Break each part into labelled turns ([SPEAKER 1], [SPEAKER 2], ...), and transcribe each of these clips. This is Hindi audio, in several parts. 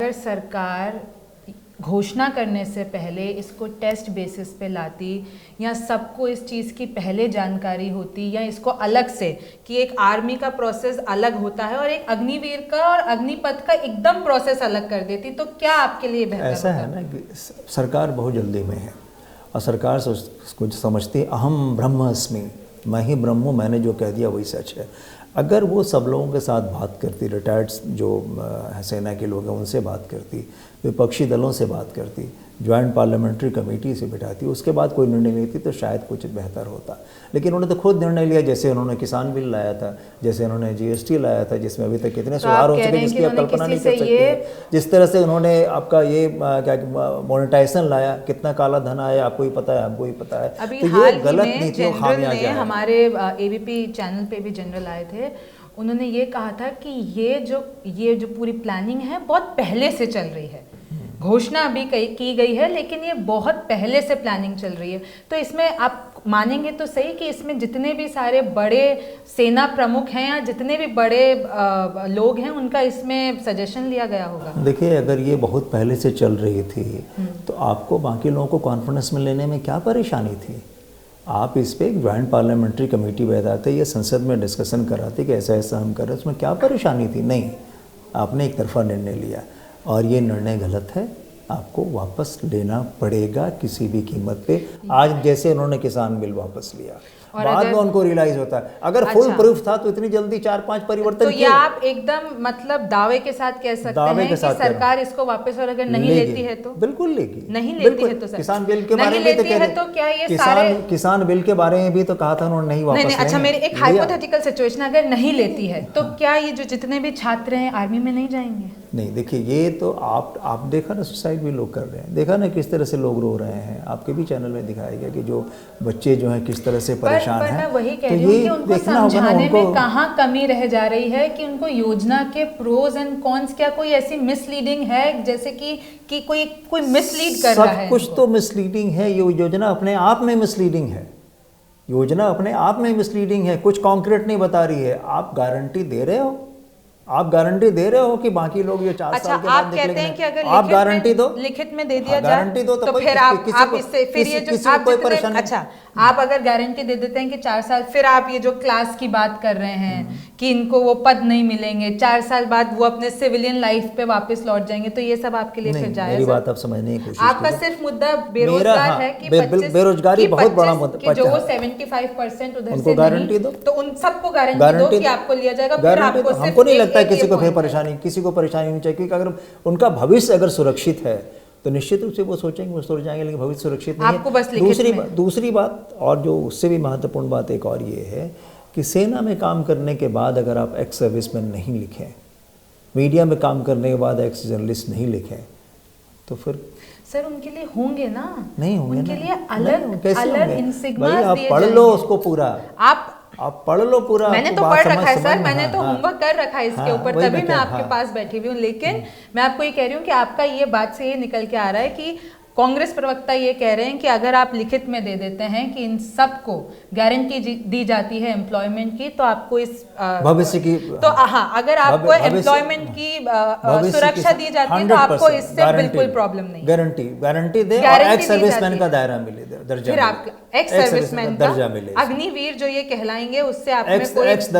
[SPEAKER 1] अगर सरकार घोषणा करने से पहले इसको टेस्ट बेसिस पे लाती या सबको इस चीज़ की पहले जानकारी होती या इसको अलग से कि एक आर्मी का प्रोसेस अलग होता है और एक अग्निवीर का और अग्निपथ का एकदम प्रोसेस अलग कर देती, तो क्या आपके लिए बेहतर होता?
[SPEAKER 2] ऐसा है ना कि सरकार बहुत जल्दी में है और सरकार कुछ समझती है अहम ब्रह्मास्मि, मैं ही ब्रह्म हूँ, मैंने जो कह दिया वही सच है। अगर वो सब लोगों के साथ बात करती, रिटायर्ड जो सेना के लोग हैं उनसे बात करती, विपक्षी दलों से बात करती, जॉइंट पार्लियामेंट्री कमेटी से बिठाती, उसके बाद कोई निर्णय लेती तो शायद कुछ बेहतर होता। लेकिन उन्होंने तो खुद निर्णय लिया, जैसे उन्होंने किसान बिल लाया था, जैसे उन्होंने जीएसटी लाया था, जिसमें अभी तक कितने सुधार हो चुके हैं जिसकी आप कल्पना नहीं कर सकते। जिस तरह से उन्होंने आपका ये क्या मोनेटाइजेशन लाया, कितना काला धन आया आपको ही पता है, हमको ही पता है।
[SPEAKER 1] अभी
[SPEAKER 2] तो ये गलत नीतियों खामियाजा है।
[SPEAKER 1] हमारे एबीपी चैनल पे भी जनरल आए थे, उन्होंने ये कहा था कि ये जो पूरी प्लानिंग है बहुत पहले से चल रही है, घोषणा अभी की गई है लेकिन ये बहुत पहले से प्लानिंग चल रही है। तो इसमें आप मानेंगे तो सही कि इसमें जितने भी सारे बड़े सेना प्रमुख हैं या जितने भी बड़े लोग हैं उनका इसमें सजेशन लिया गया होगा।
[SPEAKER 2] देखिए, अगर ये बहुत पहले से चल रही थी तो आपको बाकी लोगों को कॉन्फ्रेंस में लेने में क्या परेशानी थी? आप इस पर एक ज्वाइंट पार्लियामेंट्री कमेटी बैठाते या संसद में डिस्कशन कराते कि ऐसा ऐसा हम कर रहे हैं, उसमें क्या परेशानी थी? नहीं, आपने एक तरफा निर्णय लिया और ये निर्णय गलत है, आपको वापस लेना पड़ेगा किसी भी कीमत पे। आज जैसे उन्होंने किसान बिल वापस लिया, बाद में उनको रियलाइज होता है अगर फुल प्रूफ था तो इतनी जल्दी 4-5 परिवर्तन
[SPEAKER 1] तो ये आप एकदम मतलब दावे के साथ कह सकते हैं कि सरकार इसको वापस और अगर नहीं लेती है तो?
[SPEAKER 2] बिल्कुल लेगी।
[SPEAKER 1] नहीं लेती है तो सर,
[SPEAKER 2] किसान बिल के बारे में
[SPEAKER 1] तो क्या ये सारे
[SPEAKER 2] किसान बिल के बारे में भी तो कहा था उन्होंने नहीं वापस
[SPEAKER 1] नहीं। अच्छा, मेरी एक हाइपोथेटिकल सिचुएशन, अगर नहीं लेती है तो क्या ये जो जितने भी छात्र हैं आर्मी में नहीं जाएंगे?
[SPEAKER 2] नहीं, देखिए ये तो आप देखा ना, सुसाइड भी लोग कर रहे हैं, देखा ना किस तरह से लोग रो रहे हैं, आपके भी चैनल में दिखाया गया कि जो बच्चे जो हैं किस तरह से परेशान हैं।
[SPEAKER 1] मैं वही कह रही हूँ कि उनको समझाने में कहाँ कमी रह जा रही है कि उनको योजना के प्रोज एंड कॉन्स, क्या कोई ऐसी मिसलीडिंग है जैसे कि कोई मिसलीड कर रहा है?
[SPEAKER 2] सब कुछ तो मिसलीडिंग है, ये योजना अपने आप में मिसलीडिंग है, योजना अपने आप में मिसलीडिंग है, कुछ कॉन्क्रीट नहीं बता रही है। आप गारंटी दे रहे हो, आप गारंटी दे रहे हो कि बाकी लोग ये 4 साल के बाद
[SPEAKER 1] आप कहते हैं कि अगर
[SPEAKER 2] आप गारंटी दो,
[SPEAKER 1] लिखित में दे दिया जाए,
[SPEAKER 2] गारंटी दो तो
[SPEAKER 1] फिर आप इससे फिर ये जो आप जितने, अच्छा आप अगर गारंटी दे देते हैं कि 4 साल, फिर आप ये जो क्लास की बात कर रहे हैं कि इनको वो पद नहीं मिलेंगे, 4 साल बाद वो अपने सिविलियन लाइफ पे वापस लौट जाएंगे, तो ये सब आपके लिए फिर जायज?
[SPEAKER 2] मेरी बात आप समझने की कोशिश
[SPEAKER 1] आपका सिर्फ मुद्दा बेरोजगार है कि
[SPEAKER 2] बेरोजगारी बहुत बड़ा मुद्दा,
[SPEAKER 1] जो 75% उधर से
[SPEAKER 2] गारंटी दो
[SPEAKER 1] तो उन सबको गारंटी दो कि आपको लिया जाएगा। फिर आपको
[SPEAKER 2] हमको नहीं लगता किसी को फिर किसी को परेशानी नहीं चाहिए, क्योंकि अगर उनका भविष्य अगर सुरक्षित है तो निश्चित रूप से वो सोचेंगे, वो सोच जाएंगे, लेकिन भविष्य सुरक्षित नहीं है।
[SPEAKER 1] बस
[SPEAKER 2] दूसरी बात, और जो उससे भी महत्वपूर्ण बात एक और ये है कि सेना में काम करने के बाद अगर आप एक्स सर्विसमैन नहीं लिखें, मीडिया में काम करने के बाद एक्स जर्नलिस्ट नहीं लिखें, तो फिर
[SPEAKER 1] सर उनके लिए होंगे ना?
[SPEAKER 2] नहीं होंगे,
[SPEAKER 1] उनके लिए अलग इंसिग्मा
[SPEAKER 2] आप पढ़ लो उसको पूरा, आप पढ़ लो पूरा।
[SPEAKER 1] मैंने तो पढ़ रखा है सर, मैंने तो होमवर्क कर रखा है इसके ऊपर, तभी मैं आपके पास बैठी हुई हूँ। लेकिन मैं आपको ये कह रही हूँ कि आपका ये बात से ये निकल के आ रहा है कि कांग्रेस प्रवक्ता ये कह रहे हैं कि अगर आप लिखित में दे देते हैं कि इन सबको गारंटी दी जाती है एम्प्लॉयमेंट की, तो आपको इस
[SPEAKER 2] भविष्य की
[SPEAKER 1] तो अगर आपको एम्प्लॉयमेंट की सुरक्षा दी जाती है तो आपको इससे बिल्कुल प्रॉब्लम नहीं।
[SPEAKER 2] गारंटी दे और एक्स सर्विसमैन का दायरा मिले, दर्जा,
[SPEAKER 1] फिर आपको एक्स सर्विसमैन का दर्जा मिले, अग्निवीर जो ये कहलाएंगे उससे आप में कोई
[SPEAKER 2] एक्स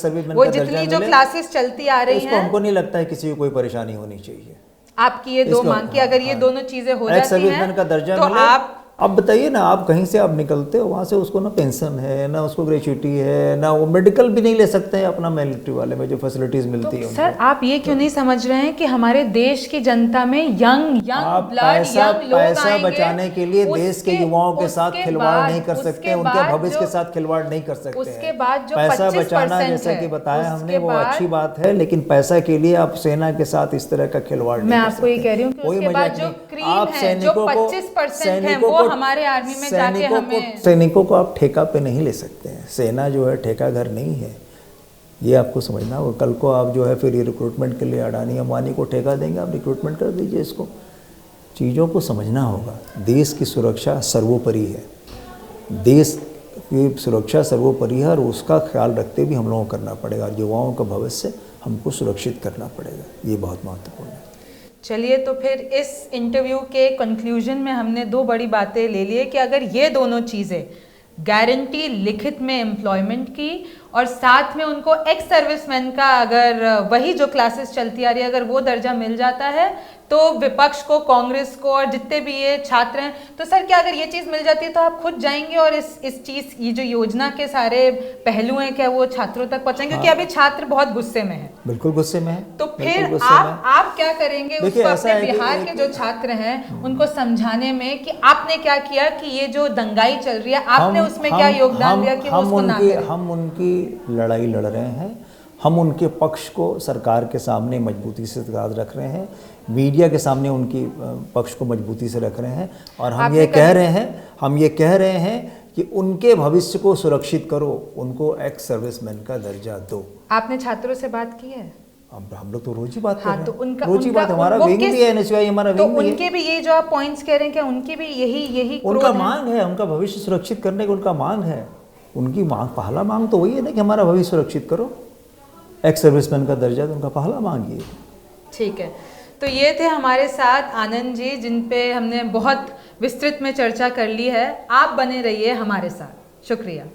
[SPEAKER 2] सर्विसमैन
[SPEAKER 1] वो जितनी जो क्लासेस चलती आ रही हैं,
[SPEAKER 2] हमको नहीं लगता है किसी को कोई परेशानी होनी चाहिए।
[SPEAKER 1] आपकी ये दो मांग की अगर ये दोनों चीजें हो जाती हैं
[SPEAKER 2] का दर्जा
[SPEAKER 1] तो
[SPEAKER 2] मिले,
[SPEAKER 1] आप
[SPEAKER 2] अब बताइए ना, आप कहीं से आप निकलते हो वहाँ से उसको ना पेंशन है, ना उसको ग्रेच्युटी है, ना वो मेडिकल भी नहीं ले सकते हैं अपना मिलिट्री वाले में जो फैसिलिटीज मिलती है।
[SPEAKER 1] सर आप ये क्यों नहीं समझ रहे हैं कि हमारे देश की जनता में यंग ब्लड यंग लोग
[SPEAKER 2] पैसा बचाने के लिए देश के युवाओं के साथ खिलवाड़ नहीं कर सकते, उनके भविष्य के साथ खिलवाड़ नहीं कर सकते।
[SPEAKER 1] उसके बाद जो
[SPEAKER 2] पैसा बचाना, जैसा कि बताया हमने, वो अच्छी बात है, लेकिन पैसा के लिए आप सेना के साथ इस तरह का खिलवाड़ नहीं कर सकते।
[SPEAKER 1] मैं आपको ये कह रही हूँ कि उसके बाद जो क्रीम है, जो 25% है, वो हमारे आर्मी में जाके हमें,
[SPEAKER 2] सैनिकों को आप ठेका पे नहीं ले सकते हैं। सेना जो है ठेका घर नहीं है, ये आपको समझना होगा। कल को आप जो है फिर ये रिक्रूटमेंट के लिए अडानी अंबानी को ठेका देंगे, आप रिक्रूटमेंट कर दीजिए इसको। चीज़ों को समझना होगा, देश की सुरक्षा सर्वोपरि है, देश की सुरक्षा सर्वोपरि है और उसका ख्याल रखते भी हम लोगों को करना पड़ेगा। युवाओं का भविष्य हमको सुरक्षित करना पड़ेगा, ये बहुत महत्वपूर्ण है।
[SPEAKER 1] चलिए, तो फिर इस इंटरव्यू के कंक्लूजन में हमने दो बड़ी बातें ले ली है कि अगर ये दोनों चीज़ें, गारंटी लिखित में एम्प्लॉयमेंट की और साथ में उनको एक्स सर्विसमैन का अगर वही जो क्लासेस चलती आ रही है अगर वो दर्जा मिल जाता है, तो विपक्ष को, कांग्रेस को और जितने भी ये छात्र हैं, तो सर क्या अगर ये चीज़ मिल जाती है तो आप खुद जाएंगे और इस चीज़, ये जो योजना के सारे पहलू हैं, क्या वो छात्रों तक पहुंचेंगे? क्योंकि अभी छात्र बहुत गुस्से में हैं।
[SPEAKER 2] बिल्कुल गुस्से में है।
[SPEAKER 1] तो फिर आप क्या करेंगे उसको, अपने बिहार के जो छात्र हैं उनको समझाने में कि आपने क्या किया, कि ये जो दंगाई चल रही है आपने उसमें क्या योगदान दिया कि वो उसको ना करें?
[SPEAKER 2] हम उनकी लड़ाई लड़ रहे हैं, हम उनके पक्ष को सरकार के सामने मजबूती से रख रहे हैं, मीडिया के सामने उनकी पक्ष को मजबूती से रख रहे हैं, और हम ये कह रहे हैं कि उनके भविष्य को सुरक्षित करो, उनको एक्स सर्विसमैन का दर्जा दो।
[SPEAKER 1] आपने छात्रों से बात की है?
[SPEAKER 2] हम लोग तो रोज ही बात कर रहे हैं।
[SPEAKER 1] तो उनका
[SPEAKER 2] रोज ही बात, हमारा विंग भी है NSUI, हमारा
[SPEAKER 1] तो
[SPEAKER 2] विंग भी है।
[SPEAKER 1] उनके भी ये जो आप पॉइंट्स कह रहे हैं, क्या उनकी भी यही
[SPEAKER 2] उनका मांग है, उनका भविष्य सुरक्षित करने का उनका मांग है। उनकी मांग, पहला मांग तो वही है ना कि हमारा भविष्य सुरक्षित करो, एक्स सर्विसमैन का दर्जा, तो उनका पहला मांग ये। ठीक
[SPEAKER 1] है, तो ये थे हमारे साथ आनंद जी, जिन पे हमने बहुत विस्तृत में चर्चा कर ली है। आप बने रहिए हमारे साथ। शुक्रिया।